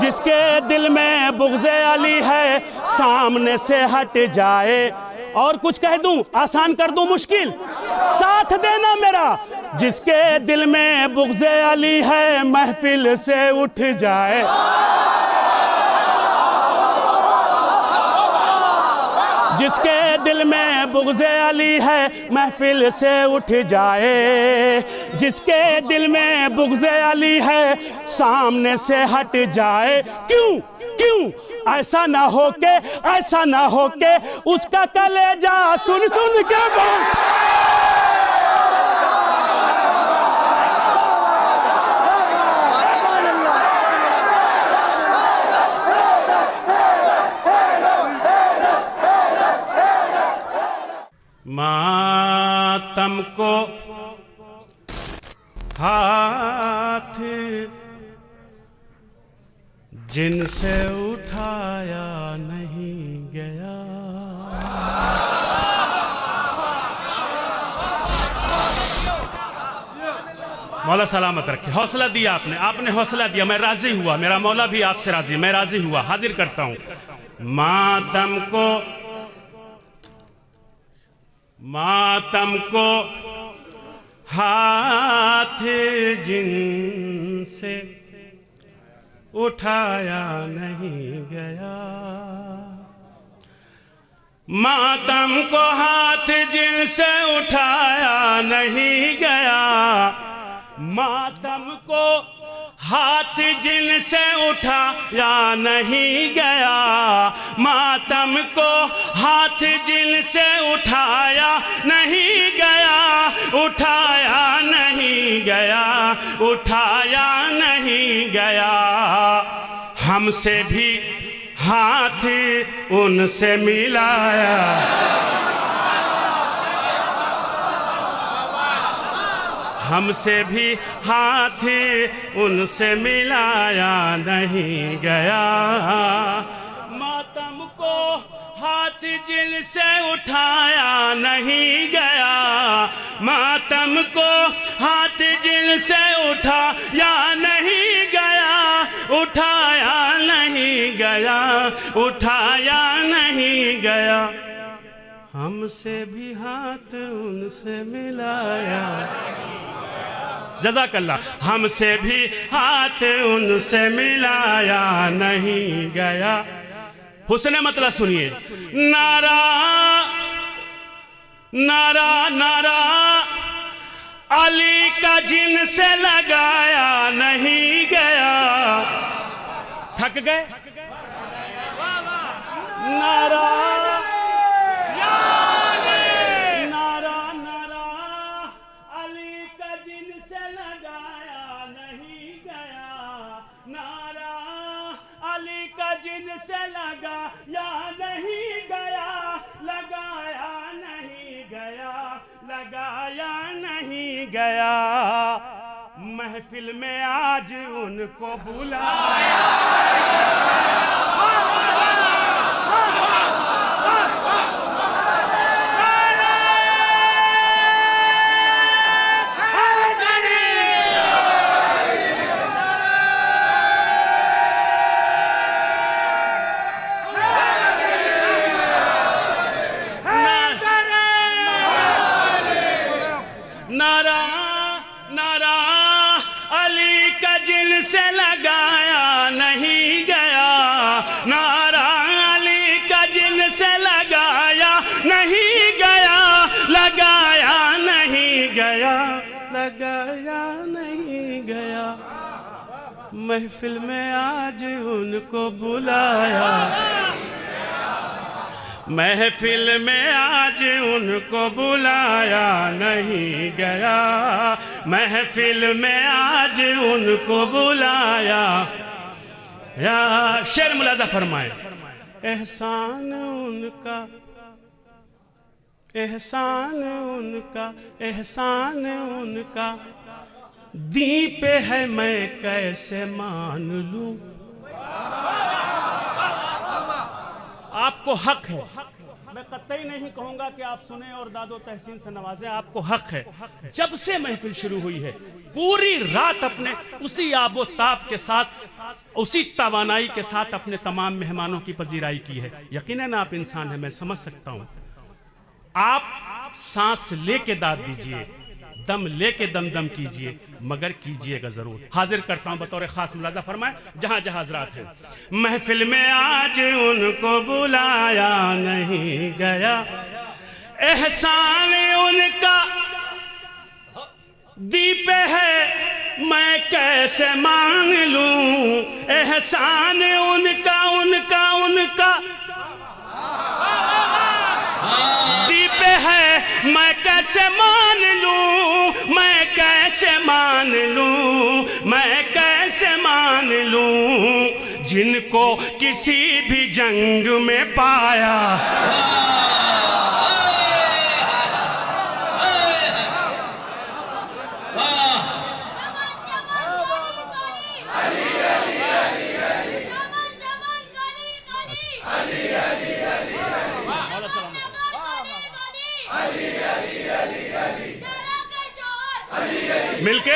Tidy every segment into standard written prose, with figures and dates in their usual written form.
जिसके दिल में बुग़्ज़े अली है सामने से हट जाए। और कुछ कह दूं, आसान कर दूं मुश्किल, साथ देना मेरा। जिसके दिल में बुग़्ज़े अली है महफिल से उठ जाए। जिसके दिल में बुग़्ज़े अली है महफिल से उठ जाए। जिसके दिल में बुग़्ज़े अली है सामने से हट जाए। क्यों क्यों ऐसा ना हो के उसका कलेजा सुन सुन के मातम को हाथ जिनसे उठाया नहीं गया। मौला सलामत रखे। हौसला दिया आपने हौसला दिया, मैं राजी हुआ, मेरा मौला भी आपसे राजी, मैं राजी हुआ, हाजिर करता हूं। मातम को हाथ जिनसे उठाया नहीं गया। मातम को हाथ जिनसे उठाया नहीं गया। मातम को हाथ जिनसे उठाया नहीं गया। मातम को हाथ जिनसे उठाया नहीं गया। उठाया नहीं गया, उठाया नहीं गया। हमसे भी हाथ उनसे मिलाया। हमसे भी हाथ उनसे मिलाया नहीं गया। मातम को हाथ जिनसे उठाया नहीं गया। मातम को हाथ जिनसे उठाया नहीं गया। उठाया नहीं गया, उठाया नहीं गया। हमसे भी हाथ उनसे मिलाया। जज़ाकल्लाह। हमसे भी हाथ उनसे मिलाया नहीं गया। हुस्न मतलब सुनिए। नारा नारा नारा अली का जिनसे लगाया नहीं गया। थक गए? नारा जिनसे लगा या नहीं गया। लगाया नहीं गया, लगाया नहीं गया। महफिल में आज उनको बुलाया। नारा नारा अली का जिनसे लगाया नहीं गया। नारा अली का जिनसे लगाया नहीं गया। लगाया नहीं गया, लगाया नहीं गया। महफिल में आज उनको बुलाया। महफिल में आज उनको बुलाया नहीं गया। महफिल में आज उनको बुलाया। या शेर मुलाजा फरमाए। एहसान उनका, एहसान उनका, एहसान उनका दी पे है, मैं कैसे मान लूं। आपको हक है, मैं मैं कतई नहीं कहूँगा कि आप सुने और दादो तहसीन से नवाजें, आपको हक है। जब से महफिल शुरू हुई है पूरी रात अपने उसी आबो ताब के साथ, उसी तवानाई के साथ अपने तमाम मेहमानों की पजीराई की है। यकीनन आप इंसान हैं, मैं समझ सकता हूँ। आप सांस लेके दाद दीजिए, दम लेके दम दम कीजिए, मगर कीजिएगा जरूर। हाजिर करता हूं बतौर खास मुलाजा फरमाए जहां जहां हजरात हैं। महफिल में आज उनको बुलाया नहीं गया, एहसान उनका दीप है मैं कैसे मान लूं, एहसान उनका उनका उनका दीप है मैं कैसे मान लूं, मैं कैसे मान लूं, मैं कैसे मान लूं, जिनको किसी भी जंग में पाया। मिलके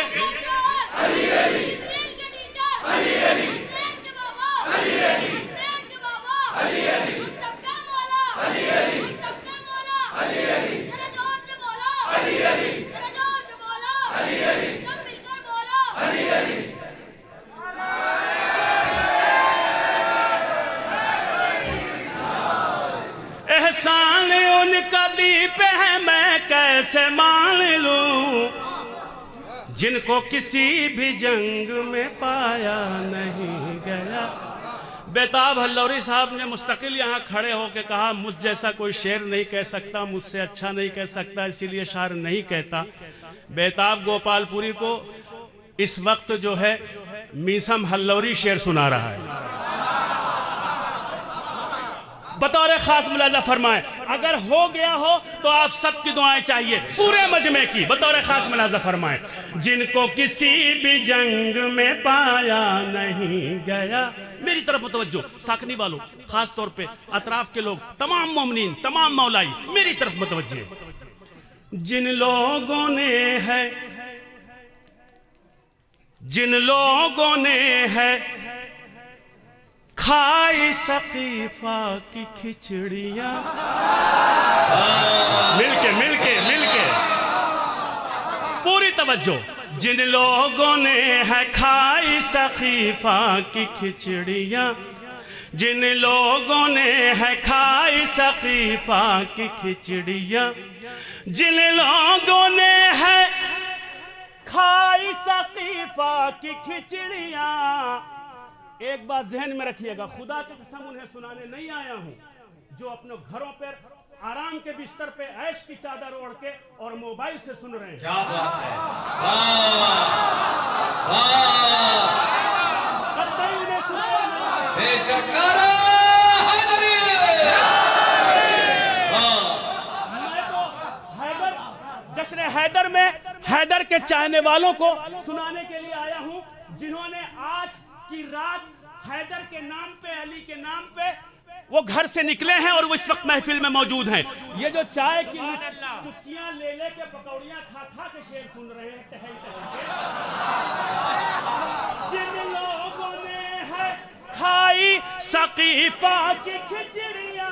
एहसान उनका दीप है मैं कैसे मान लूं, जिनको किसी भी जंग में पाया नहीं गया। बेताब हल्लौरी साहब ने मुस्तकिल यहाँ खड़े होकर कहा मुझ जैसा कोई शेर नहीं कह सकता, मुझसे अच्छा नहीं कह सकता, इसीलिए शायर नहीं कहता। बेताब गोपालपुरी को इस वक्त जो है मीसम हल्लौरी शेर सुना रहा है। बतौर खास मुलाजा फरमाए, अगर हो गया हो तो आप सबकी दुआएं चाहिए पूरे मजमे की। बतौर खास मुलाजा फरमाए, जिनको किसी भी जंग में पाया नहीं गया। मेरी तरफ मुतवज्जो साकनी वालों, खास तौर पे अतराफ के लोग, तमाम मोमिनीन, तमाम मौलाई, मेरी तरफ मुतवज्जे। जिन लोगों ने है, जिन लोगों ने है खाई सकीफा की खिचड़ियाँ, मिलके मिलके मिलके पूरी तवज्जो। जिन लोगों ने है खाई सकीफा की खिचड़ियाँ, जिन लोगों ने है खाई सकीफा की खिचड़ियाँ, जिन लोगों ने है खाई सकीफा की खिचड़ियाँ। एक बात जहन में रखिएगा, खुदा की कसम उन्हें सुनाने नहीं आया हूं जो अपने घरों पर आराम के बिस्तर पे ऐश की चादर ओढ़ के और मोबाइल से सुन रहे हैं। क्या बात है, उन्हें मैं तो जश्न हैदर में हैदर के चाहने वालों को सुनाने के लिए आया हूं, जिन्होंने आज की रात हैदर के नाम पे, अली के नाम पे वो घर से निकले हैं और वो इस वक्त महफिल में मौजूद हैं। ये जो चाय की चुस्कियां ले के पकौड़ियां खा के शेर सुन रहे हैं टहल टहल के। जिन लोगों ने है खाई सकीफा की खिचड़ियां,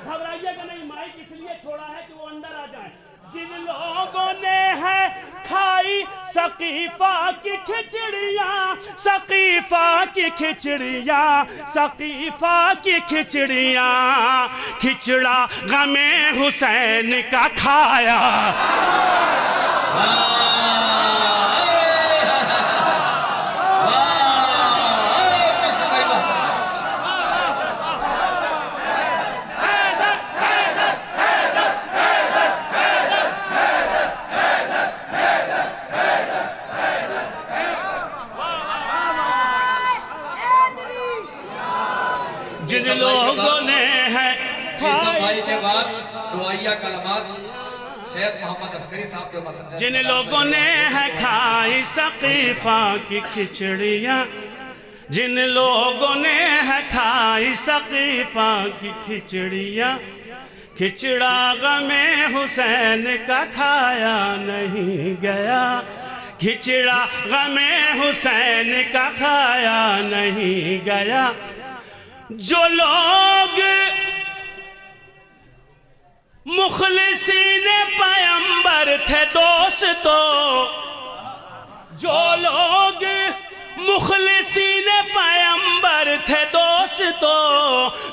घबराइएगा नहीं, माइक इसलिए छोड़ा है कि वो अंदर आ जाए। जिन लोगों ने है खाई सकीफा की खिचड़ियाँ, सकीफा की खिचड़ियाँ, सकीफा की खिचड़ियाँ, खिचड़ा गमे हुसैन का खाया। जिन लोगों ने है भाई के बाद दुआइया कलमात शेख मोहम्मद अस्करी साहब जो मसंद, जिन लोगों ने है खाई सकीफा की खिचड़ियाँ, जिन लोगों ने है खाई सकीफा की खिचड़ियाँ, खिचड़ा गमे हुसैन का खाया नहीं गया, खिचड़ा गमे हुसैन का खाया नहीं गया। जो लोग मुखलिसीन पैगंबर थे दोस्तों, जो लोग मुखलिसीन पैगंबर थे दोस्तों,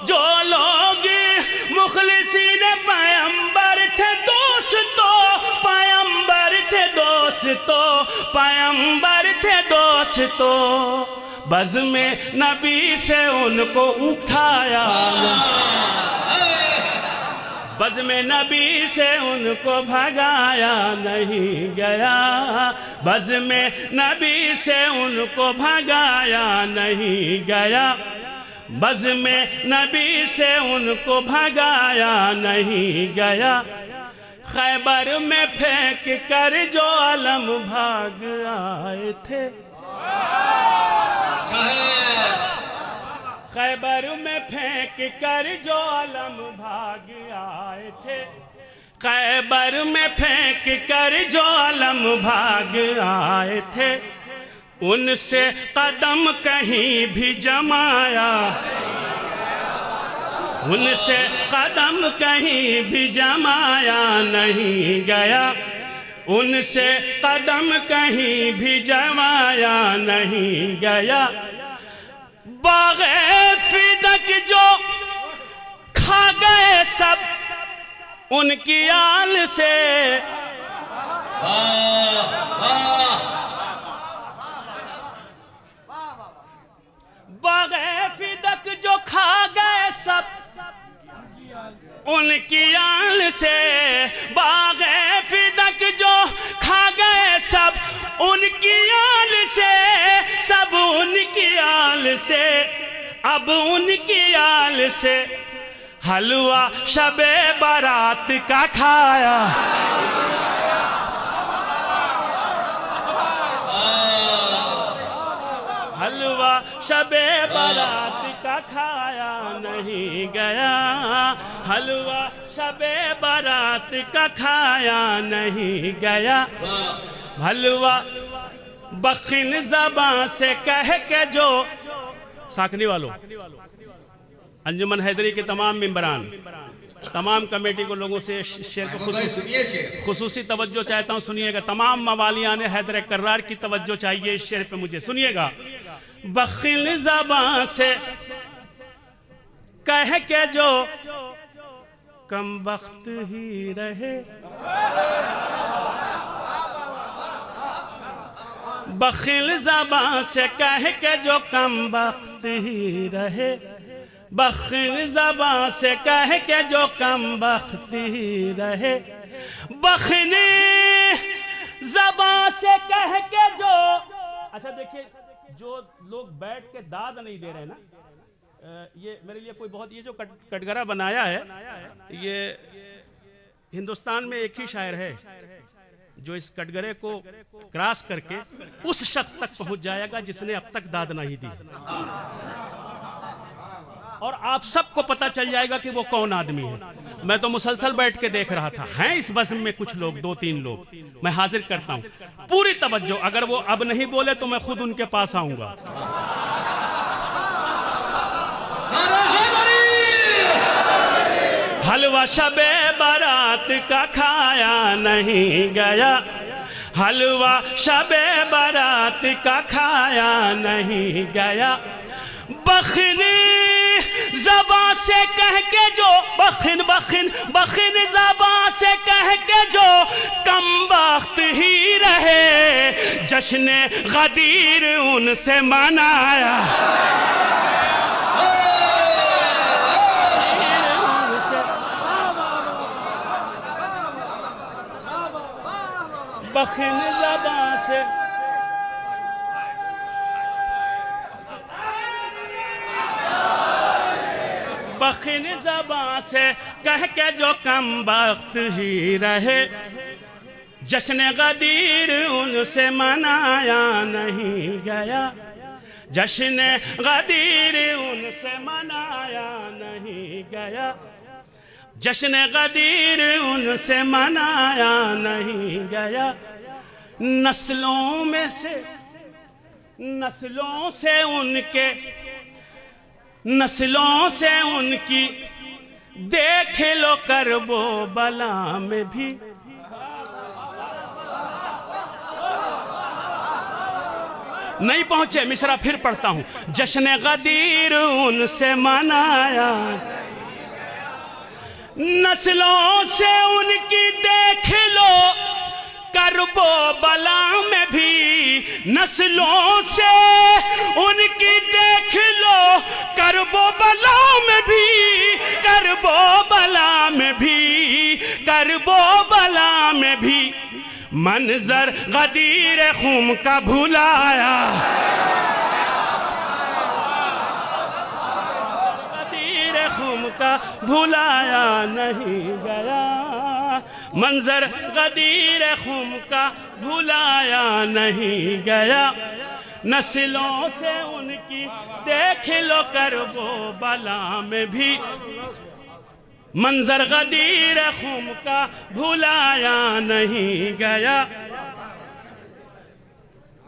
जो लोग मुखलिसीन पैगंबर थे दोस्तों, पैगंबर थे दोस्तों, पैगंबर थे दोस्तों, बज़ में नबी से उनको उठाया, बज़ में नबी से उनको भगाया नहीं गया, बज़ में नबी से उनको भगाया नहीं गया, बज़ में नबी से उनको भगाया नहीं गया। खैबर में फेंक कर जो अलम भाग आए थे, खैबर में फेंक कर जो अलम भाग आए थे, खैबर में फेंक कर जो अलम भाग आए थे, उनसे कदम कहीं भी जमाया, उनसे कदम कहीं भी जमाया नहीं गया, उनसे कदम कहीं भी जमाया नहीं गया। बाग़े फिदक जो खा गए सब उनकी आल से, बाग़े फिदक जो खा गए सब उनकी आल से, बाग़े फिदक जो खा गए सब उनकी आल से, सब उनकी आल से, अब उनकी आल से हलवा शबे बारात का खाया, हलवा शबे बारात का खाया नहीं गया, हलवा शबे बारात का खाया नहीं गया। हलवा बखिन ज़बां से कह के जो, साखनी वालों, अंजुमन हैदरी के तमाम मेंबरान, तमाम कमेटी को लोगों से शेर को खुसूसी तवज्जो चाहता हूँ, सुनिएगा। तमाम मवालियान हैदर कर्रार की तवज्जो चाहिए इस शेर पे मुझे, सुनिएगा। बखिल ज़बां से कह के जो कम वक्त ही रहे, बखिल ज़बां से कह के जो कम वक्त ही रहे, बखिल ज़बां से कह के जो कम वक्त ही रहे, बखिल ज़बां से कह के जो, अच्छा देखिए, जो लोग बैठ के दाद नहीं दे रहे ना, ये मेरे लिए कोई बहुत, ये जो कटघरा बनाया है, ये हिंदुस्तान में एक ही शायर है जो इस कटघरे को क्रॉस करके उस शख्स तक पहुंच जाएगा जिसने अब तक दाद नहीं दी, और आप सबको पता चल जाएगा कि वो कौन आदमी है। मैं तो मुसलसल बैठ के देख रहा था, हैं इस बज़्म में कुछ लोग, 2-3 लोग, मैं हाजिर करता हूं पूरी तवज्जो। अगर वो अब नहीं बोले तो मैं खुद उनके पास आऊंगा। हलवा शबे बारात का खाया नहीं गया, हलवा शबे बारात का खाया नहीं गया, बखनी ज़बां से कह के जो, बखिन बखिन बखिन ज़बां से कह के जो कम वक्त ही रहे, जश्न गदीर उनसे मनाया, बखिन ज़बां से बखिन ज़बां से कह के जो कम वक्त ही रहे, जश्न गदीर उनसे मनाया नहीं गया, जश्न गदीर उनसे मनाया नहीं गया, जश्न गदीर उनसे मनाया नहीं गया, नस्लों से उनकी देख लो करबो बला में भी। नहीं पहुंचे, मिसरा फिर पढ़ता हूं। जश्न गदीर उनसे मनाया, नस्लों से उनकी देख लो करबो बला में भी, नस्लों से उनकी देख लो करबो बला में भी, करबो बला में भी, करबो बला में भी। मंजर गदीर खुम का भुलाया, गदीर खुम का भुलाया नहीं गया, मंजर गदीर खुम का भुलाया नहीं गया, नस्लों से उनकी देख लो करबो बला में भी। मंजर गदीर खुम का भुलाया नहीं गया,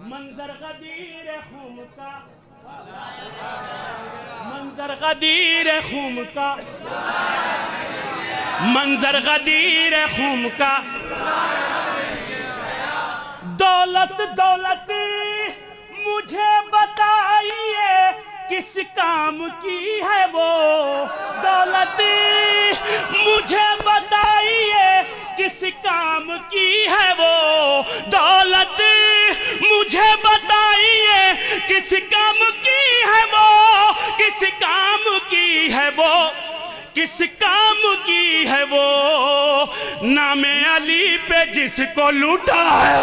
मंजर गदीर खुम का, मंजर गदीर खुम का, मंजर गदीर खुम का। दौलत दौलत मुझे बताइए किस काम की है वो, दौलत मुझे बताइए किस काम की है वो, दौलत मुझे बताइए किस काम की है वो, किस काम की है वो, किस काम की है वो। नामे अली पे जिसको लूटा है,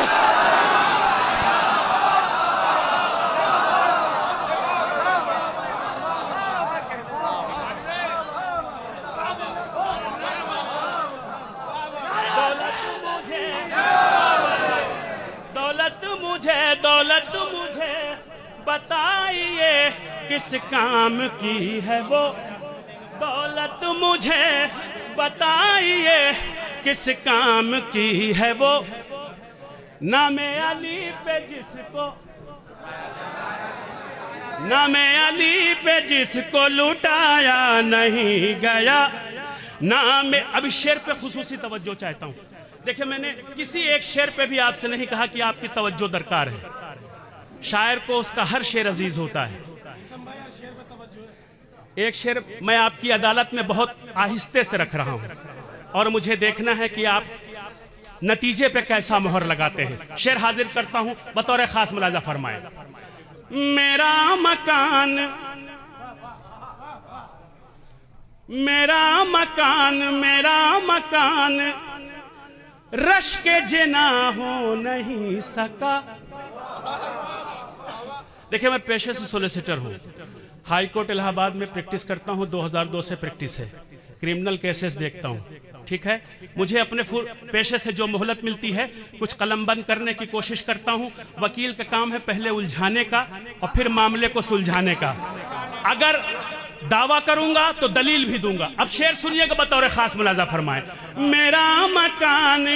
दौलत मुझे बताइए किस काम की है वो, दौलत मुझे बताइए किस काम की है वो। नामे अली पे जिसको, नामे अली पे जिसको लुटाया नहीं गया, नाम। अब इस शेर पे खुसूसी तवज्जो चाहता हूँ। देखिए, मैंने किसी एक शेर पे भी आपसे नहीं कहा कि आपकी तवज्जो दरकार है। शायर को उसका हर शेर अजीज होता है। एक शेर मैं आपकी अदालत में बहुत आहिस्ते से रख रहा हूँ और मुझे देखना है कि आप नतीजे पे कैसा मोहर लगाते हैं। शेर हाजिर करता हूँ, बतौर खास मुलाजा फरमाए। मेरा मकान, मेरा मकान, मेरा मकान रश के जना हो नहीं सका। देखिए, मैं पेशे से सोलिसिटर हूँ, हाई कोर्ट इलाहाबाद में प्रैक्टिस करता हूँ, 2002 से प्रैक्टिस है, क्रिमिनल केसेस देखता हूँ, ठीक है। मुझे अपने पेशे से जो मोहलत मिलती है कुछ कलमबंद करने की कोशिश करता हूँ। वकील का काम है पहले उलझाने का और फिर मामले को सुलझाने का। अगर दावा करूंगा तो दलील भी दूंगा। अब शेर सुनिएगा, बतौर खास मुलाजा फरमाए। मेरा मकान,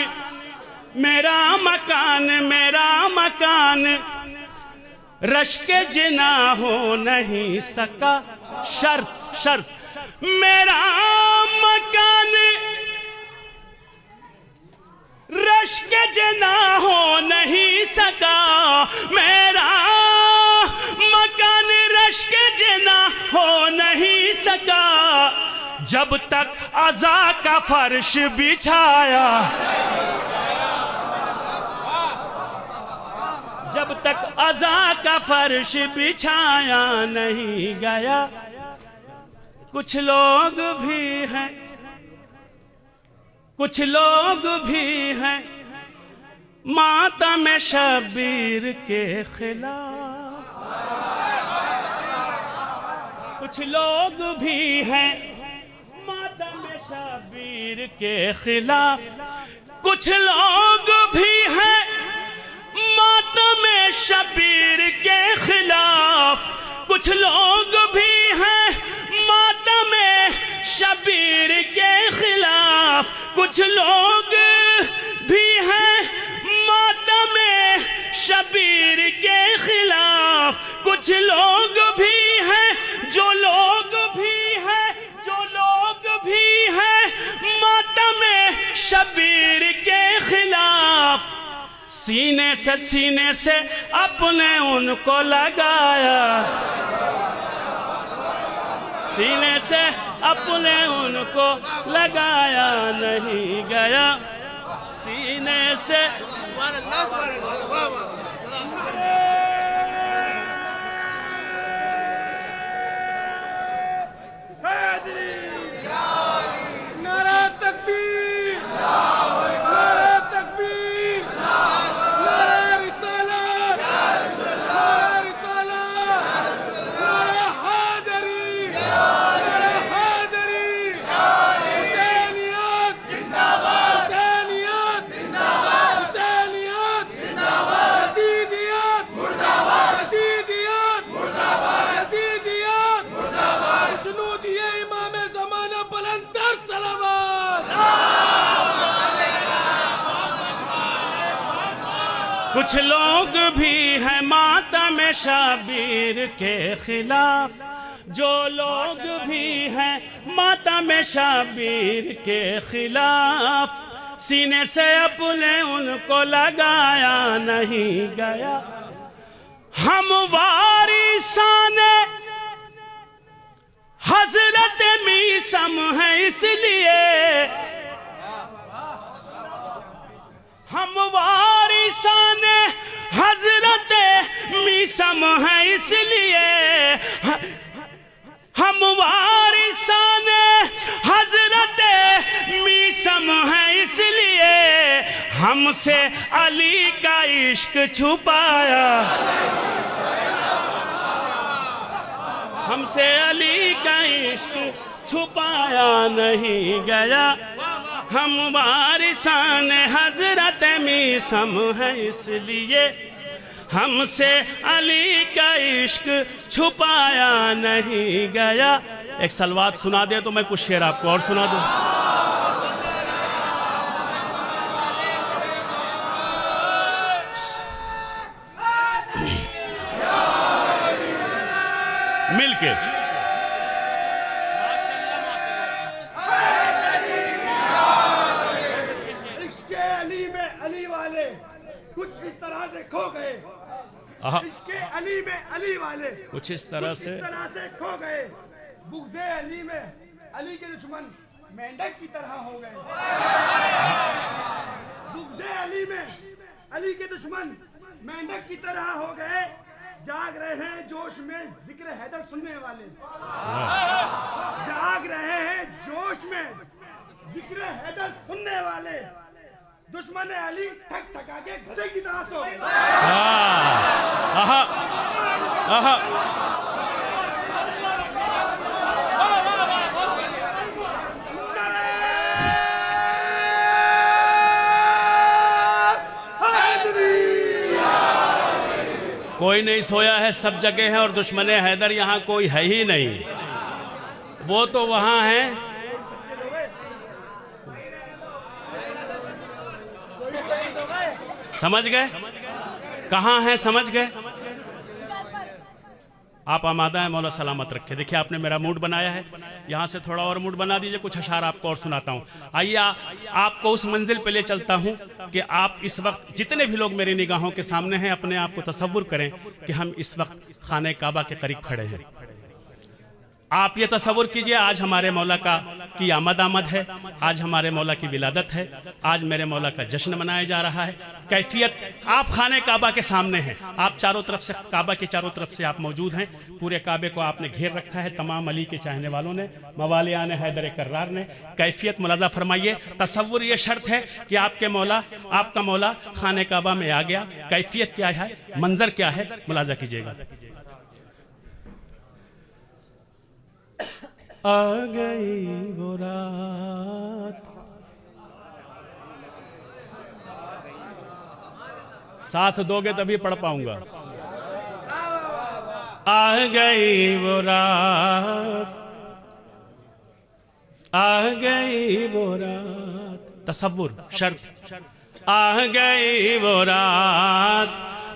मेरा मकान, मेरा मकान रश के जना हो नहीं सका। शर्त, शर्त। मेरा मकान रश के जना हो नहीं सका, मेरा मकान रश के जना हो नहीं सका। जब तक अज़ा का फर्श बिछाया, जब तक अज़ा का फर्श बिछाया नहीं गया। कुछ लोग भी हैं, कुछ लोग भी हैं मातम शबीर के खिलाफ। कुछ लोग भी हैं मातम शबीर के खिलाफ। कुछ लोग भी हैं मातम शबीर के खिलाफ। कुछ लोग भी हैं मातम शबीर के खिलाफ। शबीर के खिलाफ सीने से अपने उनको लगाया, सीने से अपने उनको लगाया नहीं गया, सीने से। नारा तकबीर, नारा तकबीर, नारा रिसालत, नारा रिसालत, नारा हैदरी, नारा हैदरी, हुसैनियत जिंदाबाद, हुसैनियत जिंदाबाद, हुसैनियत जिंदाबाद, यजीदियत मुर्दाबाद, यजीदियत मुर्दाबाद, यजीदियत मुर्दाबाद, जुनूदिये इमाम ज़माना बुलंदतर सलावत। कुछ लोग भी हैं मातम शबीर के खिलाफ, जो लोग भी हैं मातम शबीर के खिलाफ, सीने से अपने उनको लगाया नहीं गया। हम वारिसान हजरत मीसम है इसलिए, हम वारिसान हजरत मीसम है इसलिए, हम वारिसान हजरत मीसम है इसलिए, हमसे अली का इश्क छुपाया, हमसे अली का इश्क छुपाया नहीं गया। हम वारिसान हजरत मीसम है इसलिए, हमसे अली का इश्क छुपाया नहीं गया। एक सलवात सुना दे तो मैं कुछ शेर आपको और सुना दूं। मिलके इसके अली में अली वाले कुछ इस तरह से खो गए, इसके अली में अली वाले कुछ इस तरह से खो गए, बुग़्ज़े अली में अली के दुश्मन मेंढक की तरह हो गए, बुग़्ज़े अली में अली के दुश्मन मेंढक की तरह हो गए। जाग रहे हैं जोश में जिक्र हैदर सुनने वाले, जाग रहे हैं जोश में जिक्र हैदर सुनने वाले, दुश्मन अली थक थका के गधे की तरह सो गए। आहा आहा कोई नहीं सोया है, सब जगह है, और दुश्मन हैदर यहाँ कोई है ही नहीं, वो तो वहाँ है। समझ गए कहाँ है, समझ गए। आप आमादा है, मौला सलामत रखे। देखिए आपने मेरा मूड बनाया है, यहाँ से थोड़ा और मूड बना दीजिए, कुछ अशार आपको और सुनाता हूँ। आइए आपको उस मंजिल पे ले चलता हूँ कि आप इस वक्त जितने भी लोग मेरी निगाहों के सामने हैं, अपने आप को तसव्वुर करें कि हम इस वक्त खाने काबा के करीब खड़े हैं। आप ये तसव्वुर कीजिए, आज हमारे मौला की आमद है, आज हमारे मौला की विलादत है, आज मेरे मौला का जश्न मनाया जा रहा है। कैफियत, आप खाने काबा के सामने हैं, आप चारों तरफ से, काबा के चारों तरफ से आप मौजूद हैं, पूरे काबे को आपने घेर रखा है, तमाम अली के चाहने वालों ने, मवालियान हैदर कर्रार ने। कैफियत मुलाजा फरमाइए। तसव्वुर ये शर्त है कि आपके मौला, आपका मौला खाने काबा में आ गया। कैफियत क्या है, मंजर क्या है, मुलाजा कीजिएगा। आ गई वो रात, साथ दोगे तभी पढ़ पाऊंगा। आ गई वो रात, आ गई वो रात, तसव्वुर शर्त। आ गई वो रात,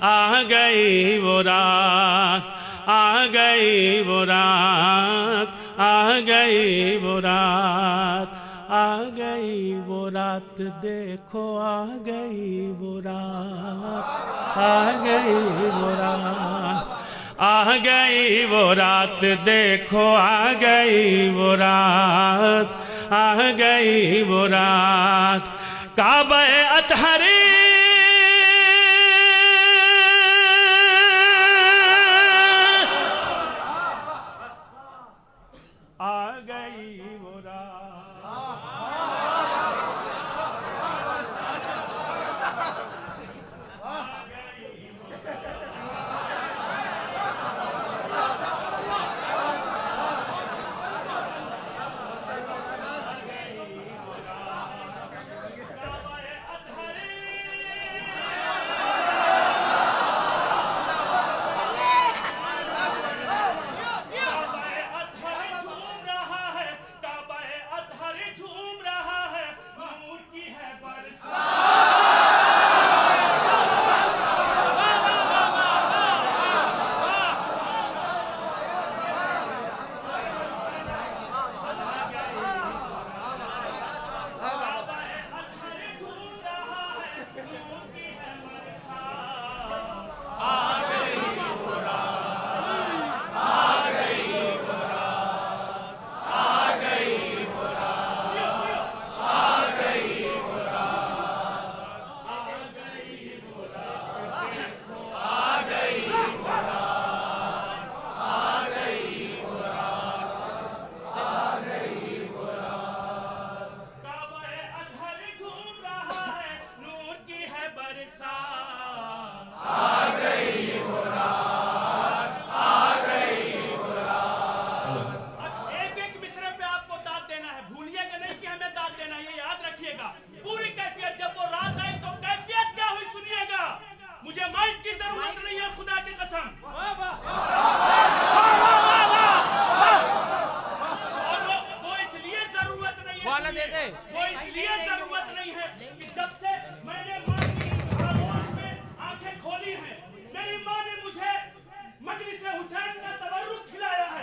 आ गई वो रात, आ गई वो रात, आ गई वो रात, आ गई वो रात देखो आ गई वो रात, आ गई वो रात, आ गई वो रात देखो आ गई वो रात, आ गई वो रात। काबा अतहरी आ गई वो रात। वो इसलिए जरूरत नहीं है कि जब से मैंने माँ की खामोश में आंखें खोली हैं, मेरी माँ ने मुझे मजलिस हुसैन का तबर्रुक खिलाया है।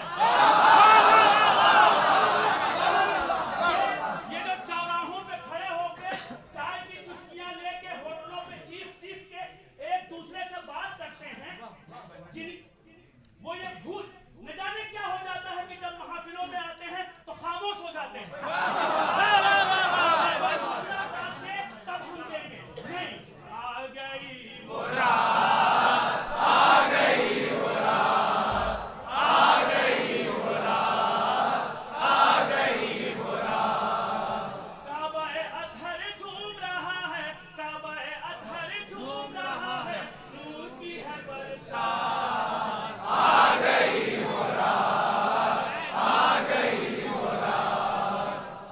ये जो चौराहों पे खड़े होकर चाय की चुस्कियां लेके होटलों पे चीख के एक दूसरे से बात करते हैं, वो ये भूत न जाने क्या हो जाता है कि जब महफिलों में आते हैं तो खामोश हो जाते हैं। तब हम देंगे नहीं। आ गई वो रात, आ गई वो रात, आ गई वो रात, आ गई वो रात। काबा-ए अतहर झूम रहा है, काबा-ए अतहर झूम रहा है, नूर की है बरसात। आ गई वो रात, आ गई वो रात,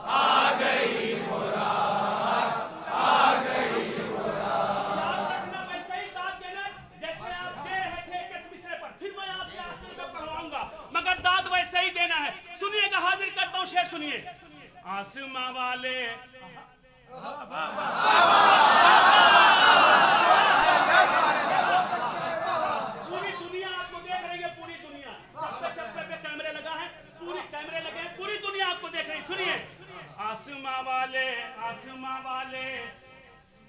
आ गई वो रात, आ गई वो रात। याद रखना, वैसे ही दाद देना जैसे आप दे रहे थे एक मिसरे पर। फिर मैं आपसे आखिर में पढ़वाऊंगा, मगर दाद वैसे ही देना है। सुनिएगा, हाजिर करता हूँ शेर, सुनिए। आसमां वाले पूरी दुनिया आपको देख रही है, पूरी दुनिया चप्पे पे कैमरे लगा है, पूरी कैमरे लगे हैं, पूरी दुनिया आपको देख रही है। सुनिए, आसमां वाले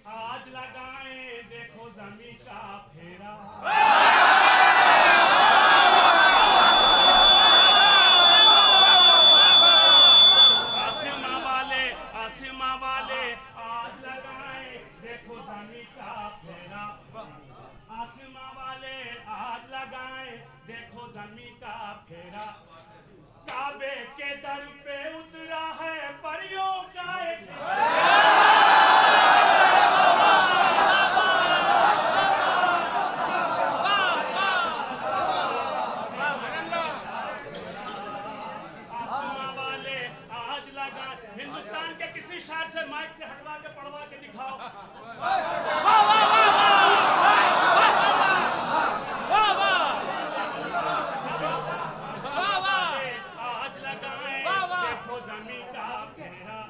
आज लगाएं देखो जमीन का फेरा। आसमां वाले आज लगाएं देखो जमीन का फेरा। आसमां वाले आज लगाएं देखो जमीन का फेरा। काबे के दर पे उतरा है परियों का एक हिंदुस्तान के किसी शायर से माइक से हटवा के पढ़वा के दिखाओ। आज लगाएं देखो जमीन का फेरा।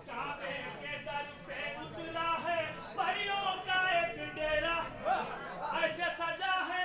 काबे के दर पे उतरा है परियों का एक डेरा। ऐसे सजा है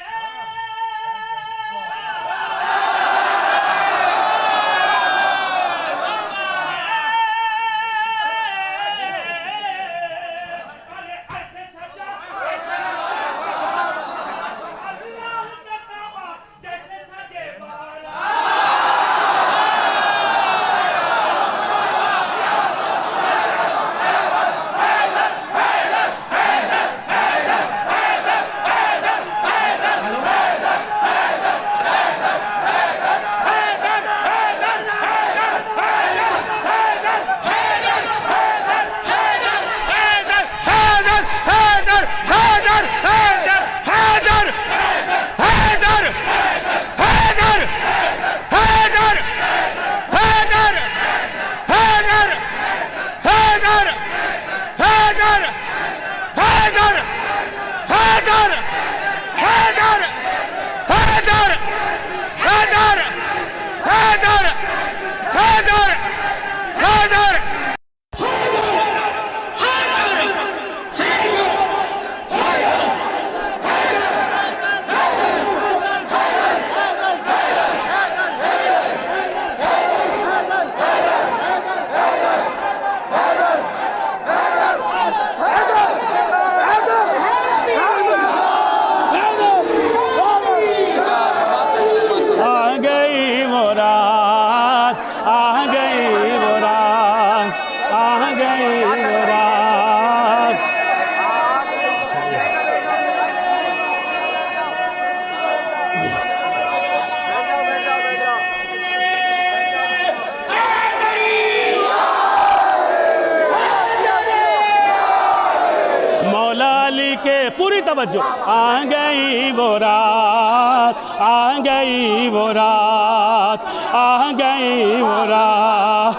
पूरी तवज्जो। आ गई वो रात, आ गई वो रात, आ गई वो रात।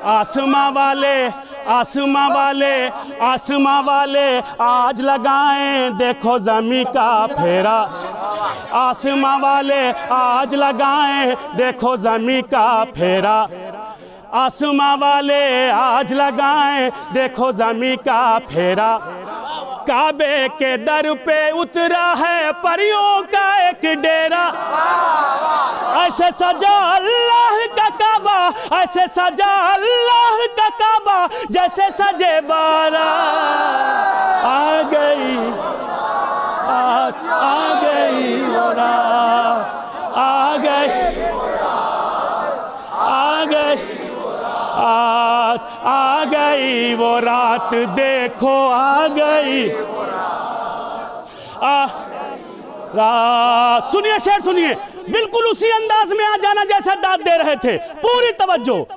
आसमां वाले, आसमां वाले, आसमां वाले आज लगाएं देखो ज़मीं का फेरा। आसमां वाले आज लगाएं देखो ज़मीं का फेरा। आसमां वाले आज लगाएं देखो ज़मीं का फेरा। काबे के दर पे उतरा है परियों का एक डेरा। ऐसे सजा अल्लाह का काबा, ऐसे सजा अल्लाह का काबा जैसे सजे बारात। आ गई, आ गई वो रात, आ गई, आ गई, आ गई वो रात, देखो आ गई रात। सुनिए शेर सुनिए, बिल्कुल उसी अंदाज में आ जाना जैसा दाद दे रहे थे। पूरी तवज्जो।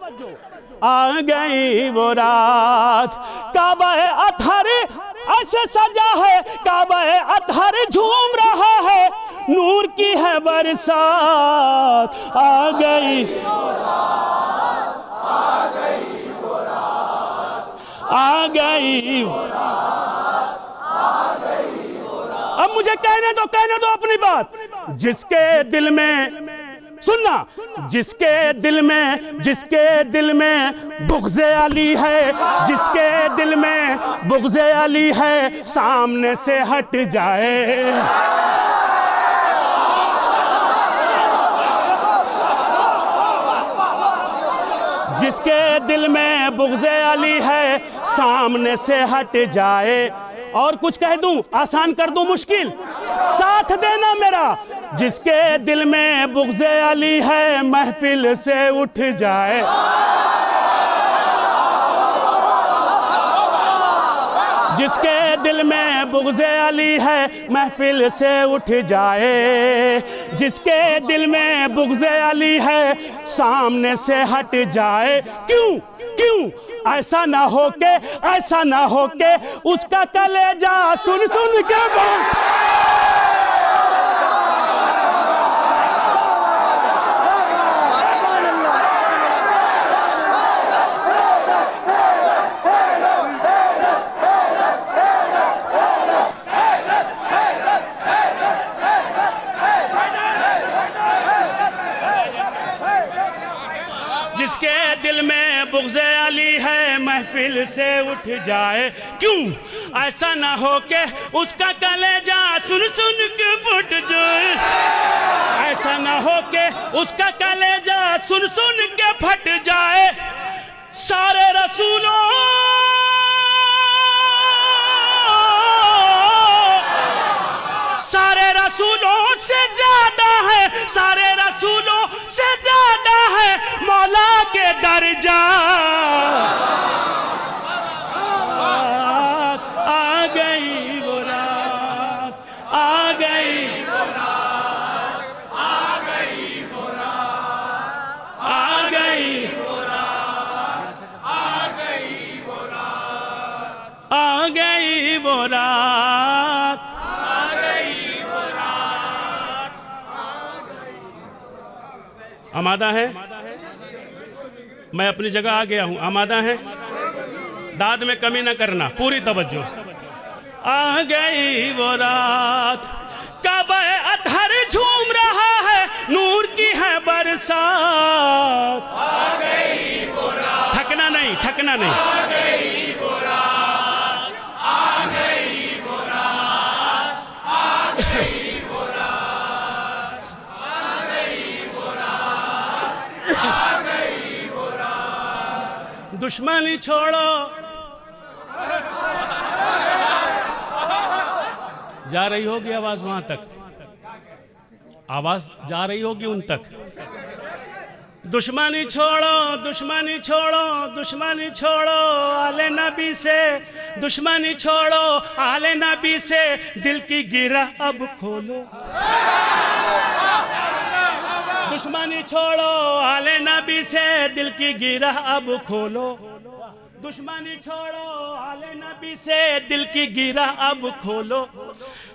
आ गई वो रात, काबा अतहर ऐसे सजा है, काबा अतहर झूम रहा है, नूर की है बरसात। आ गई, आ गई। अब मुझे कहने दो अपनी बात। जिसके दिल में, सुनना, जिसके दिल में बुग़्ज़े अली है, जिसके दिल में बुग़्ज़े अली है, सामने से हट जाए। जिसके दिल में बुग़्ज़े अली है, सामने से हट जाए। और कुछ कह दूं, आसान कर दूं मुश्किल, साथ देना मेरा। जिसके दिल में बुग़्ज़े अली है, महफिल से उठ जाए। जिसके दिल में बुग़्ज़े अली है, महफिल से उठ जाए। जिसके दिल में बुग़्ज़े अली है, सामने से हट जाए। क्यों, क्यों? ऐसा ना हो के, ऐसा ना हो के उसका कलेजा सुन सुन के जिसके दिल में बुग़्ज़े अली है, महफिल से उठ जाए। क्यों? ऐसा ना हो के उसका कलेजा सुन सुन के फट जाए। ऐसा ना हो के उसका कलेजा सुन सुन के फट जाए। सारे रसूलों, सारे रसूलों से ज्यादा है, सारे रसूलों से ज्यादा है मौला के दर्जा। आ गई वो रात, आ गई वो रात, आ गई वो रात, आ गई वो रात, आ गई वो रात, आ गई वो रात। आमादा है? मैं अपनी जगह आ गया हूं। आमादा है? दाद में कमी ना करना, पूरी तवज्जो। आ गई वो रात, काबा अतहर झूम रहा है, नूर की है बरसात। आ गई वो रात, थकना नहीं, थकना नहीं। आ गई वो रात, आ गई वो रात, आ गई वो रात, आ गई वो रात, आ गई वो रात। दुश्मनी छोड़ो, जा रही होगी आवाज वहां तक, आवाज जा रही होगी उन तक। दुश्मनी छोड़ो, दुश्मनी छोड़ो, दुश्मनी छोड़ो आले नबी से, दुश्मनी छोड़ो आले नबी से, दिल की गिरा अब खोलो। दुश्मनी छोड़ो आले नबी से, दिल की गिरा अब खोलो। दुश्मनी छोड़ो आले नबी से दिल की गिरा अब खोलो,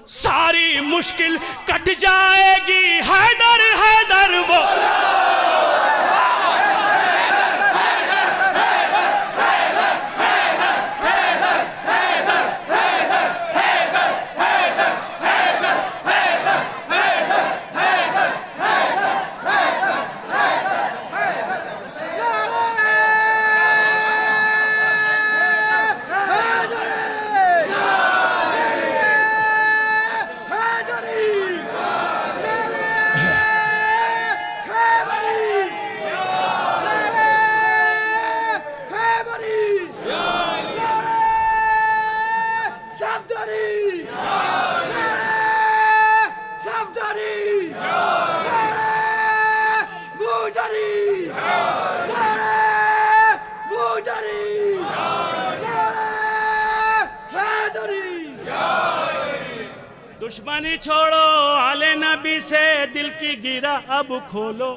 सारी मुश्किल कट जाएगी हैदर हैदर बोलो। दुश्मनी छोड़ो आले नबी से दिल की गिरा अब खोलो,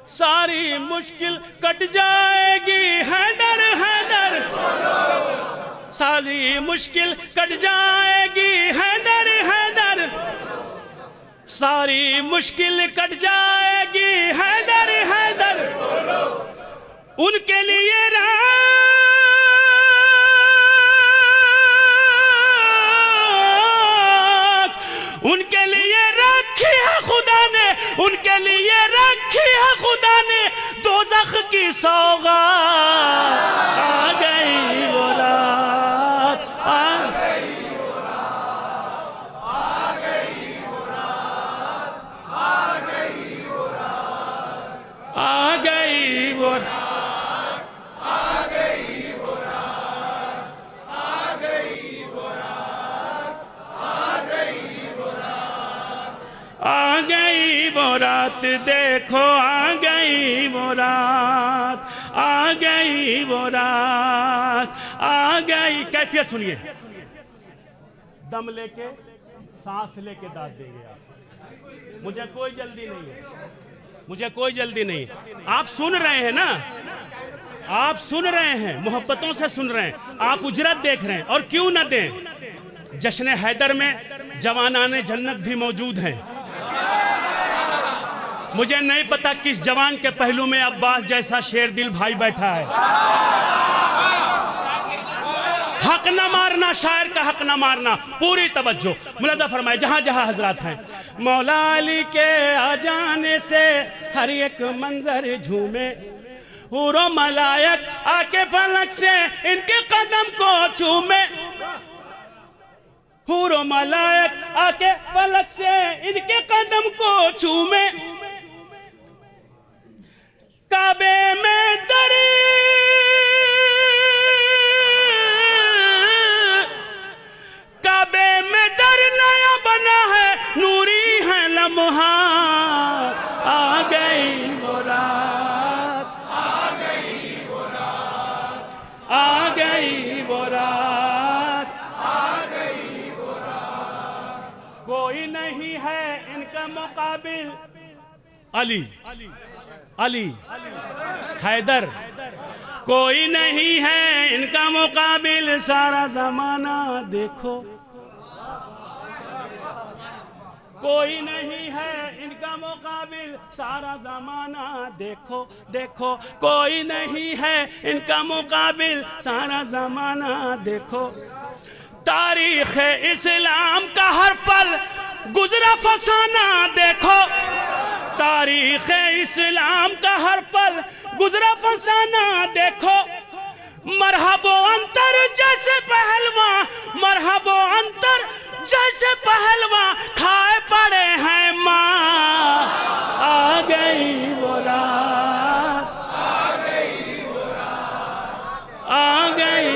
सारी मुश्किल कट जाएगी हैदर हैदर, सारी मुश्किल कट जाएगी हैदर हैदर, सारी मुश्किल कट जाएगी हैदर हैदर। उनके लिए उनके लिए रखी है खुदा ने, उनके लिए रखी है खुदा ने दोज़ख की सौगात। आ गई वो रात, आ गई वो रात, आ गई वो रात, आ गई वो रात, आ गई वो रात, आ गई वो रात, आ गई वो रात, आ गई वो रात, आ गई वो रात, देखो आ गई वो रात, आ गई वो रात, आ गई। कैफियत सुनिए, दम लेके सांस लेके दाद देंगे आप। मुझे कोई जल्दी नहीं है, मुझे कोई जल्दी नहीं है। आप सुन रहे हैं ना, आप सुन रहे हैं, मोहब्बतों से सुन रहे हैं, आप उजरत देख रहे हैं। और क्यों न दें, जश्न हैदर में जवानाने जन्नत भी मौजूद हैं। मुझे नहीं पता किस जवान के पहलू में अब्बास जैसा शेर दिल भाई बैठा है। हक न मारना, शायर का हक न मारना, पूरी तवज्जो मुलादा फरमाए जहां जहां हजरात हैं। मौला अली के आ जाने से हर एक मंजर झूमे, हूरो मलायक आके फलक से इनके कदम को चूमे, हूरो मलायक आके फलक से इनके कदम को चूमे। काबे में दर, काबे में दर नया बना है, नूरी है लम्हा। आ गई वो रात, आ गई वो रात, आ गई वो रात, आ गई वो रात। कोई नहीं है इनका मुकाबिल, अली अली हैदर, कोई नहीं है इनका मुकाबिल, सारा जमाना देखो, कोई नहीं है इनका मुकाबिल, सारा जमाना देखो देखो, कोई नहीं है इनका मुकाबिल, सारा जमाना देखो। तारीख इस्लाम का हर पल गुजरा फसाना देखो, तारीख इस्लाम का हर पल गुजरा फसाना देखो। मरहबो अंतर जैसे पहलवा, मरहबो अंतर जैसे पहलवा, खाए पड़े हैं माँ। आ गई वो रात, आ गई वो रात, आ गई,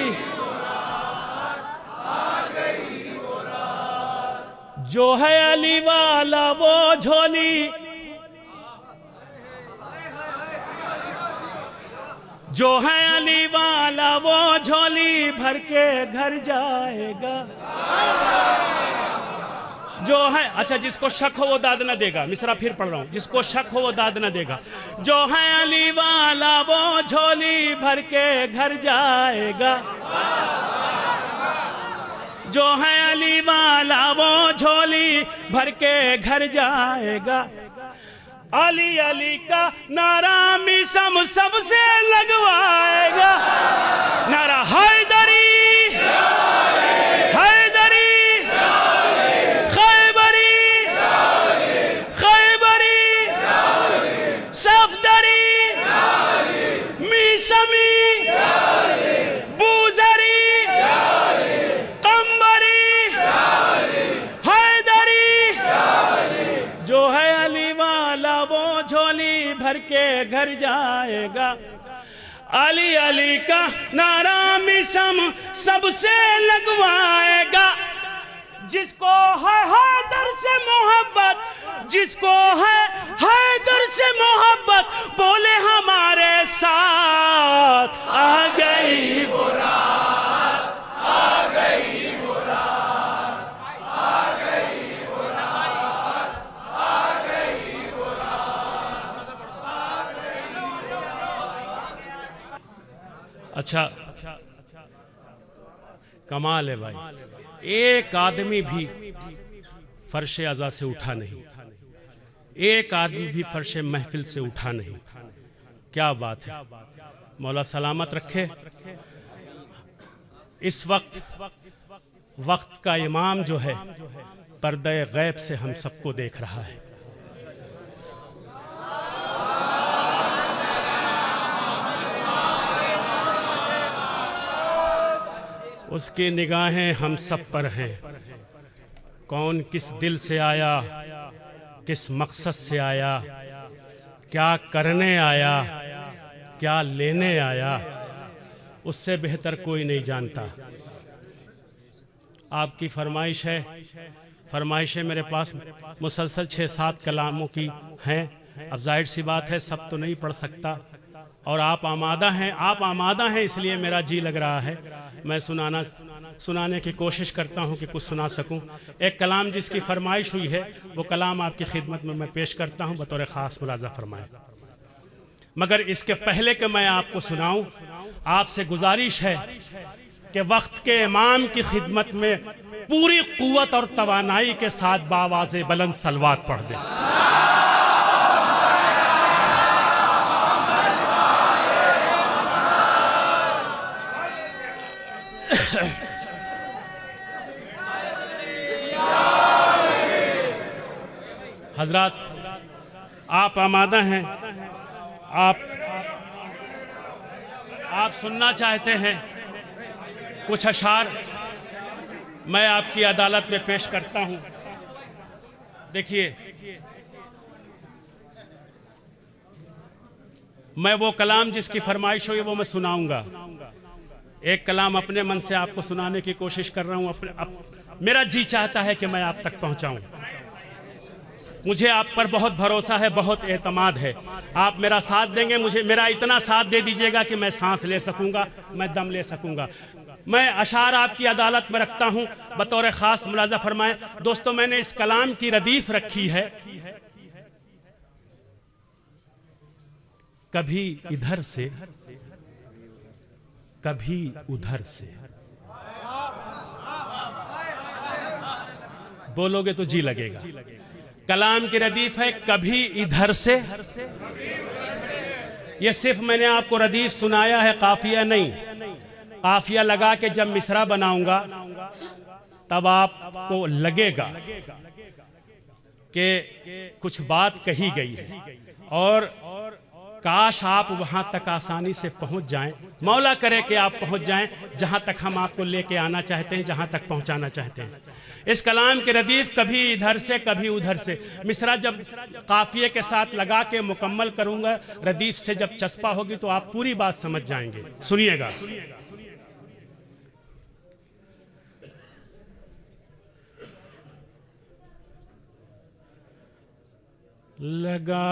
आ गई वो रात। जो है अली वाला वो झोली, जो है अली वाला वो झोली भर के घर जाएगा। जो है, अच्छा जिसको शक हो वो दाद न देगा, मिसरा फिर पढ़ रहा हूं, जिसको शक हो वो दाद न देगा। जो है अली वाला वो झोली भर के घर जाएगा। जो है अली वाला वो झोली भर के घर जाएगा। अली अली का नारा मिसम सबसे लगवाएगा। नारा हैदरी हैदरी खैबरी खैबरी सफदरी मिसमी बूजरी कंबरी हैदरी। जो है अली वाला वो झोली भर के घर जाएगा। अली अली का नारा मिसम सबसे लगवाएगा। जिसको है हैदर से मोहब्बत, जिसको है हैदर से मोहब्बत, बोले हमारे साथ आ गई वो रात, आ गई वो रात, आ गई वो रात, आ गई वो रात, आ गई वो रात। अच्छा कमाल है भाई, एक आदमी भी फर्श अज़ा से उठा नहीं, एक आदमी भी फर्श महफिल से उठा नहीं। क्या बात है, मौला सलामत रखे। इस वक्त का इमाम जो है पर्दे गैब से हम सबको देख रहा है। उसकी निगाहें हम सब पर हैं। कौन किस दिल से आया, किस मकसद से आया, क्या करने आया, क्या लेने आया, उससे बेहतर कोई नहीं जानता। आपकी फरमाइश है, फरमाइशें मेरे पास मुसलसल 6-7 कलामों की हैं। अब जाहिर सी बात है सब तो नहीं पढ़ सकता, और आप आमादा हैं, आप आमादा हैं, इसलिए मेरा जी लग रहा है मैं सुनाने की कोशिश करता हूं कि कुछ सुना सकूं। एक कलाम जिसकी फरमाइश हुई है वो कलाम आपकी खिदमत में मैं पेश करता हूं बतौर ख़ास मुलाज़ा फरमाए। मगर इसके पहले कि मैं आपको सुनाऊं, आपसे गुजारिश है कि वक्त के इमाम की खिदमत में पूरी कुव्वत और तवानाई के साथ बावाज़े बुलंद सलवात पढ़ दें। हजरात, आप आमादा हैं, आप सुनना चाहते हैं कुछ अशार, मैं आपकी अदालत में पेश करता हूं। देखिए, मैं वो कलाम जिसकी फरमाइश हुई वो मैं सुनाऊंगा। एक कलाम अपने मन से आपको सुनाने की कोशिश कर रहा हूं। मेरा जी चाहता है कि मैं आप तक पहुंचाऊं। मुझे आप पर बहुत भरोसा है, बहुत एतमाद है। आप मेरा साथ देंगे, मुझे मेरा इतना साथ दे दीजिएगा कि मैं सांस ले सकूंगा, मैं दम ले सकूंगा। मैं अशार आपकी अदालत में रखता हूं, बतौर ख़ास मुलाज़ा फरमाएं। दोस्तों, मैंने इस कलाम की रदीफ रखी है, कभी इधर से कभी उधर से। बोलोगे तो जी लगेगा। कलाम की रदीफ है कभी इधर से। ये सिर्फ मैंने आपको रदीफ सुनाया है, काफिया नहीं। काफिया लगा के जब मिसरा बनाऊंगा तब आपको लगेगा कि कुछ बात कही गई है, और काश आप वहां तक आसानी से पहुंच जाएं। मौला करे कि आप पहुंच जाएं जहां तक हम आपको लेके आना चाहते हैं, जहां तक पहुंचाना चाहते हैं। इस कलाम की रदीफ कभी इधर से कभी उधर से। मिसरा जब काफिये के साथ लगा के मुकम्मल करूंगा, रदीफ से जब चस्पा होगी तो आप पूरी बात समझ जाएंगे। सुनिएगा। लगाना,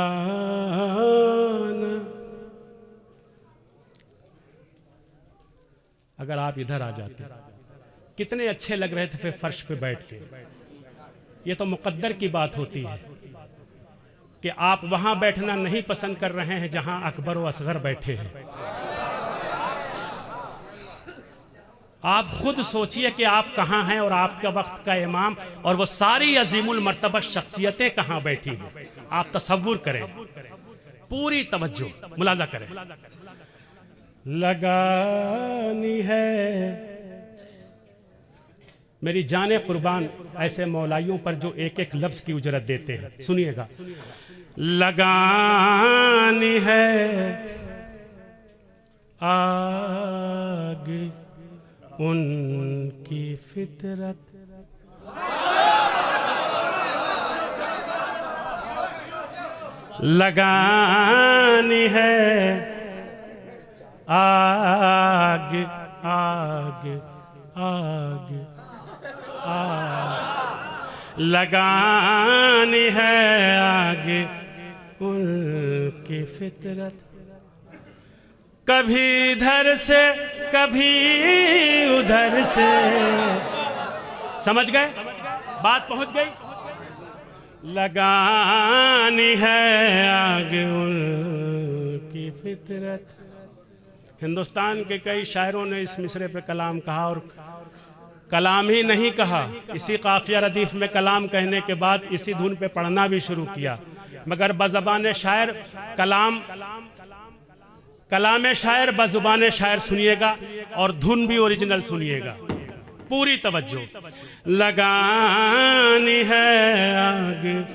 अगर आप इधर आ जाते कितने अच्छे लग रहे थे फिर फर्श पे बैठ के। ये तो मुकद्दर की बात होती है कि आप वहां बैठना नहीं पसंद कर रहे हैं जहां अकबर व असगर बैठे हैं। आप खुद सोचिए कि आप कहाँ हैं और आपका वक्त का इमाम और वो सारी अजीमुल मर्तबा शख्सियतें कहाँ बैठी हैं। आप तसव्वुर करें, पूरी तवज्जो मुलाजा करें। लगानी है मेरी जाने कुर्बान ऐसे मौलाइयों पर जो एक एक लफ्ज की उजरत देते हैं। सुनिएगा, लगानी है आग उनकी फितरत, लगानी है आग आग आग आग, लगानी है आग उनकी फितरत। कभी इधर से कभी उधर से, समझ गए, बात पहुंच गई। लगानी है आग उनकी फितरत। हिंदुस्तान के कई शायरों ने इस मिसरे पे कलाम कहा और कलाम ही नहीं कहा, इसी काफिया रदीफ में कलाम कहने के बाद इसी धुन पे पढ़ना भी शुरू किया। मगर बज़बान शायर कलाम शायर बज़ुबान शायर सुनिएगा और धुन भी ओरिजिनल सुनिएगा, पूरी तवज्जो। लगानी है आग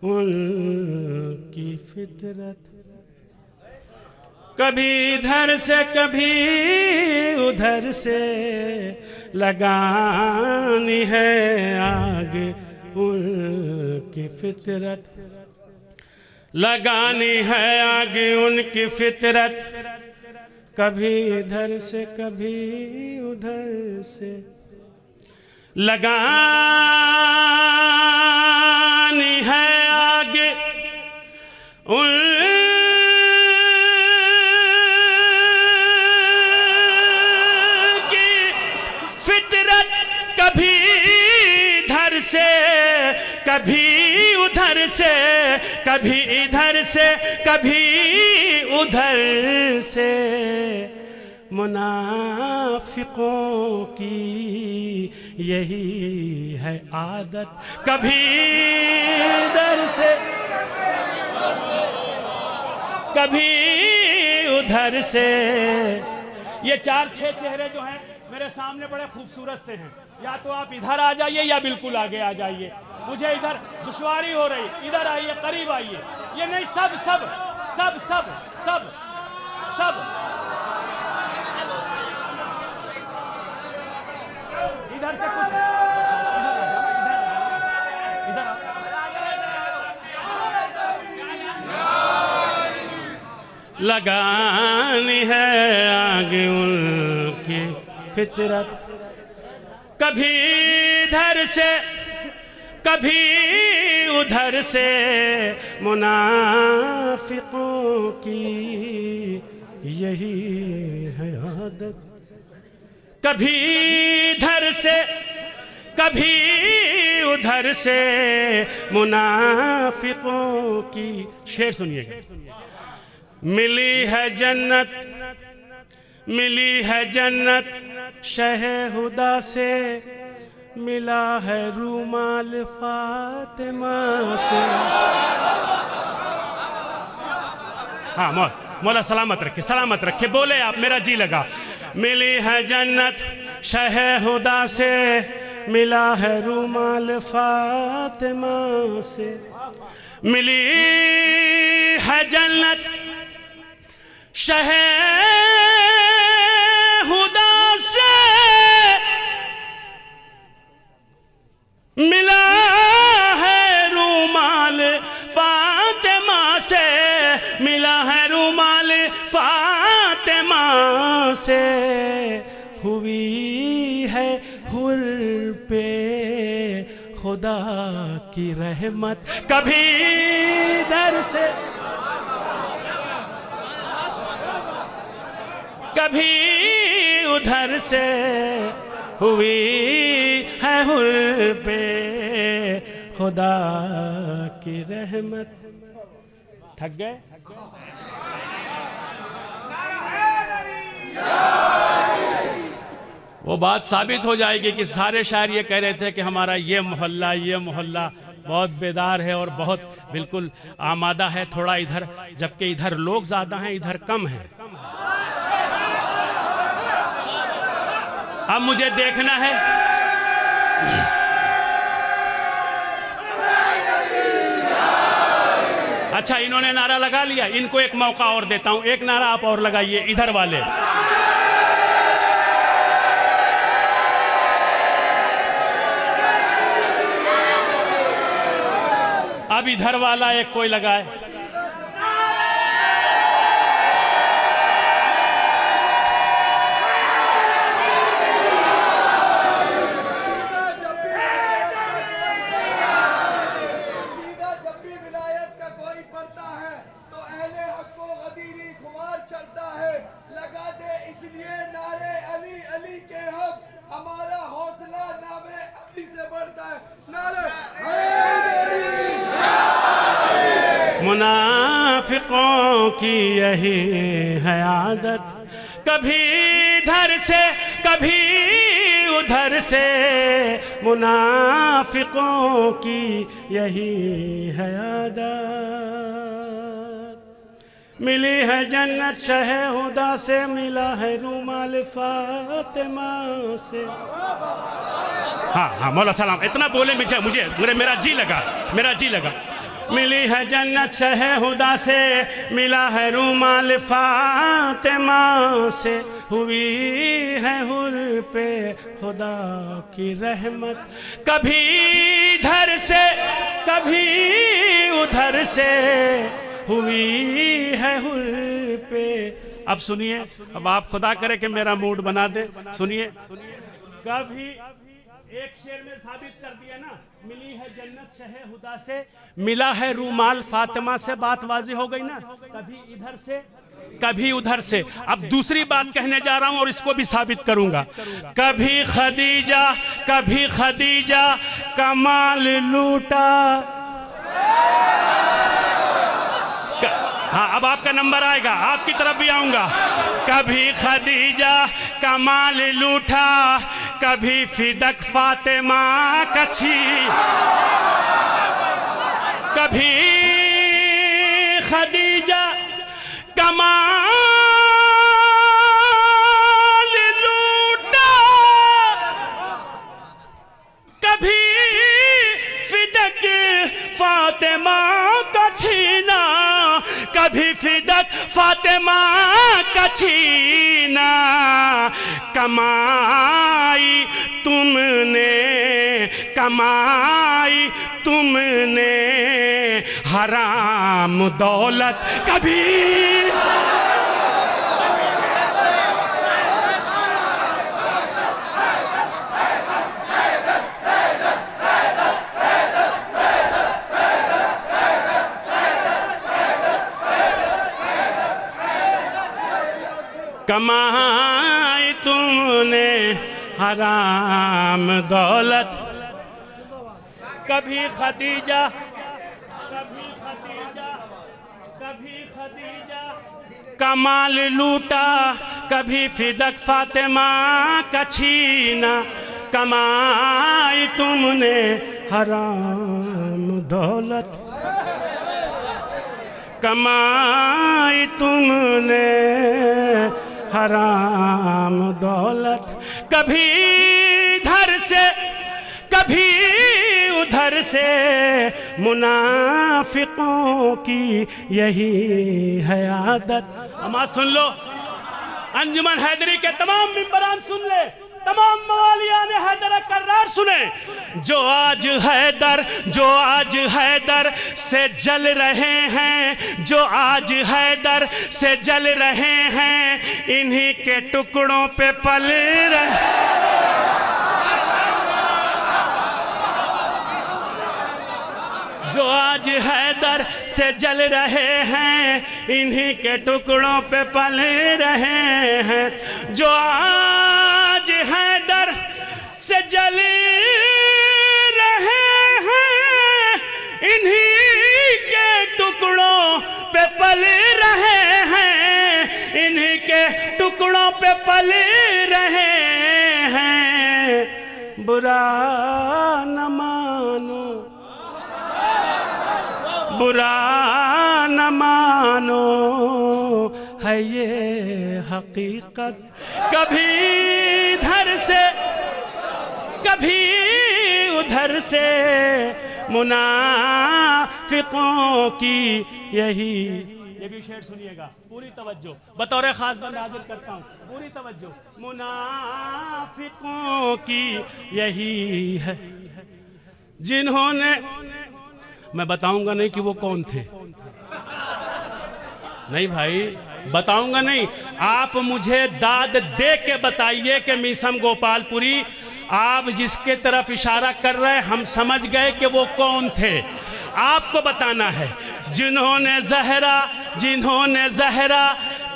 उनकी फितरत, कभी इधर से कभी उधर से, लगानी है आग उनकी फितरत। लगानी है आग उनकी फितरत, कभी इधर से कभी उधर से। लगानी है आग उनकी फितरत, कभी इधर से कभी उधर से, कभी इधर से कभी उधर से। मुनाफिकों की यही है आदत, कभी इधर से कभी उधर से। ये 4-6 चेहरे जो हैं मेरे सामने बड़े खूबसूरत से हैं। या तो आप इधर आ जाइए या बिल्कुल आगे आ जाइए, मुझे इधर दुश्वारी हो रही, इधर आइए, करीब आइए। ये नहीं, सब सब सब सब सब सब इधर से कुछ इधर लगानी है आग उनकी फितरत, कभी इधर से कभी उधर से। मुनाफिकों की यही है आदत, कभी इधर से कभी उधर से। मुनाफिकों की, शेर सुनिएगा। मिली है जन्नत, मिली है जन्नत शहे हुदा से, मिला है रूमाल फातिमा से। हाँ, मौला सलामत रखे, सलामत रखे, बोले आप, मेरा जी लगा। मिली है जन्नत शहे हुदा से, मिला है रूमाल फातिमा से। मिली है जन्नत शहे हुदा से, मिला है रूमाल फातिमा से, मिला है रूमाल फातिमा से। हुई है हुर पे खुदा की रहमत, कभी इधर से कभी उधर से। हुई है हुर पे खुदा की रहमत। थक गए? वो बात साबित हो जाएगी कि सारे शायर ये कह रहे थे कि हमारा ये मोहल्ला बहुत बेदार है और बहुत बिल्कुल आमादा है, थोड़ा इधर, जबकि इधर लोग ज़्यादा हैं, इधर कम हैं। अब मुझे देखना है, अच्छा इन्होंने नारा लगा लिया, इनको एक मौका और देता हूं, एक नारा आप और लगाइए इधर वाले। अब इधर वाला एक कोई लगाए। हमारा हौसला नामे अली से बढ़ता है। नारे मुनाफिकों की यही है आदत, कभी इधर से कभी उधर से, मुनाफिकों की यही है आदत। मिली है जन्नत शहे हुदा से, मिला है रूमाल फातिमा से। हाँ मौला सलाम, इतना बोले मुझे मेरा जी लगा। मिली है जन्नत शहे हुदा से, मिला है रूमाल फातिमा से, हुई है हुर पे खुदा की रहमत, कभी इधर से कभी उधर से, हुई है हुर पे। अब सुनिए, अब आप खुदा करे कि मेरा मूड बना दे, सुनिए। कभी एक शेर में साबित कर दिया ना, मिली है जन्नत शहे हुदा से, मिला है रूमाल फातिमा से, बात वाज़ी हो गई ना। कभी इधर से कभी उधर से। अब दूसरी बात कहने जा रहा हूं और इसको भी साबित करूंगा। कभी खदीजा कमाल लूटा। हाँ, अब आपका नंबर आएगा, आपकी तरफ भी आऊंगा। कभी खदीजा कमाल लूटा, कभी फिदक फातिमा कछी, कभी खदीजा कमाल लूटा, कभी फिदक फातिमा का छीना, कभी फिदक फातिमा का छीना। कमाई तुमने हराम दौलत, कभी कमाई तुमने हराम दौलत, कभी खदीजा कमाल लूटा, कभी फिदक फातिमा का छीना। कमाई तुमने हराम दौलत, कमाई तुमने हराम दौलत, कभी इधर से कभी उधर से, मुनाफिकों की यही है आदत। अमा सुन लो, अंजुमन हैदरी के तमाम मिंबरान सुन ले, तमाम मवालियान हैदर कर्रार सुने। जो आज हैदर से जल रहे हैं, जो आज हैदर से जल रहे हैं, इन्हीं के टुकड़ों पे पल रहे। जो आज हैदर से जल रहे हैं, इन्हीं के टुकड़ों पे पल रहे हैं। जो आज हैदर से जल रहे हैं, इन्हीं के टुकड़ों पे पल रहे हैं, इन्हीं के टुकड़ों पे पल रहे हैं। बुरा न मानो, बुरा न मानो, है ये हकीकत। कभी इधर से कभी उधर से मुनाफिकों की यही, ये भी शेर सुनिएगा, पूरी तवज्जो, बतौर खास बंद हाजिर करता हूँ, पूरी तवज्जो। मुनाफिकों की यही है जिन्होंने, मैं बताऊंगा नहीं कि वो कौन थे, नहीं भाई बताऊंगा नहीं, आप मुझे दाद दे के बताइए कि मीसम गोपालपुरी आप जिसके तरफ इशारा कर रहे हैं हम समझ गए कि वो कौन थे, आपको बताना है। जिन्होंने ज़हरा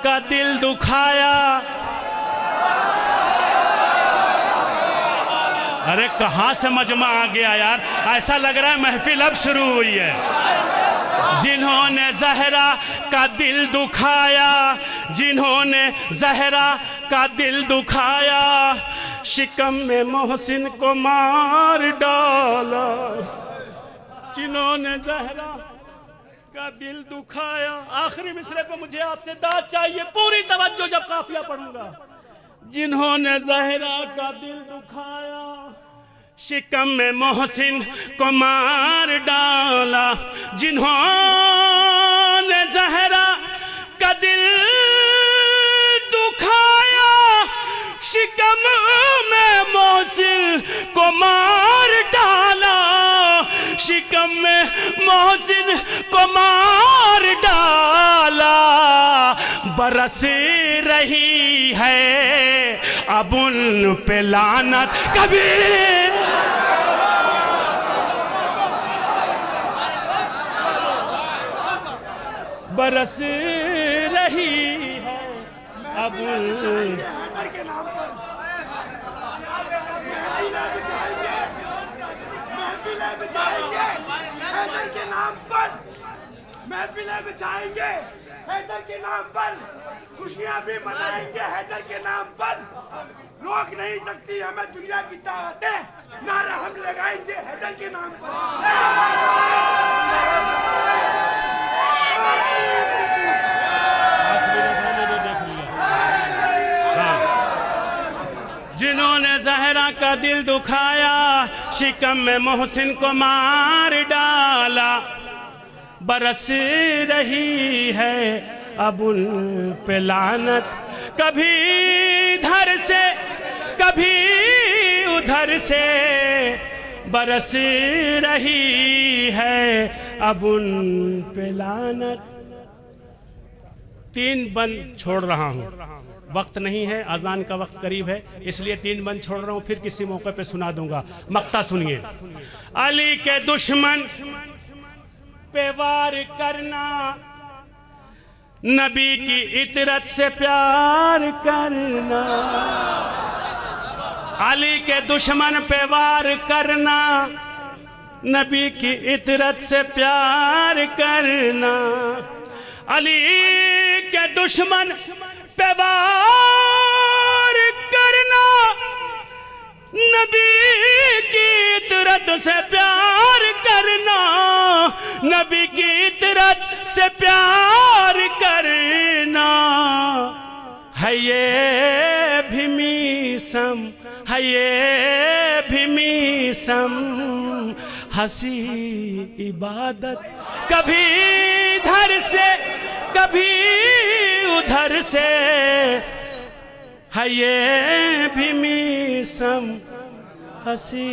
का दिल दुखाया, अरे कहाँ से मजमा आ गया यार, ऐसा लग रहा है महफिल अब शुरू हुई है। जिन्होंने ज़हरा का दिल दुखाया, जिन्होंने ज़हरा का दिल दुखाया, शिकम में मोहसिन को मार डाला। जिन्होंने ज़हरा का दिल दुखाया, आखिरी मिसरे पे मुझे आपसे दाद चाहिए, पूरी तवज्जो जब काफिया पढ़ूंगा। जिन्होंने ज़हरा का दिल दुखाया, शिकम में मोहसिन को मार डाला। जिन्होंने ज़हरा का दिल दुखाया, शिकम में मोहसिन को मार डाला, शिकम में मोहसिन को मार डाला। बरस रही है अब उन पे लानत, कभी बरस रही है अब हैदर के नाम पर महफिलें बिछाएंगे, हैदर के नाम पर महफिलें बिछाएंगे, हैदर के नाम पर खुशियां भी मनाएंगे, हैदर के नाम पर। रोक नहीं सकती हमें दुनिया की ताकतें, नारा हम लगाएंगे हैदर के नाम पर। जिन्होंने ज़हरा का दिल दुखाया, शिकम में मोहसिन को मार डाला। बरस रही है अब उन पे लानत, कभी इधर से कभी उधर से बरस रही है अब उन पे लानत। 3 बंद छोड़ रहा हूँ, वक्त नहीं है, अजान का वक्त करीब है, इसलिए 3 बंद छोड़ रहा हूँ, फिर किसी मौके पे सुना दूंगा। मक्ता सुनिए। अली के दुश्मन पे वार करना, नबी की इतरत से प्यार करना। अली के दुश्मन पे वार करना, नबी की इतरत से प्यार करना। अली के दुश्मन पे वार करना, नबी की इतरत से प्यार करना, नबी की इतरत से प्यार करना। है ये भी मीसम, है ये भी मीसम, हंसी इबादत। कभी इधर से कभी उधर से, है ये भी मीसम, हंसी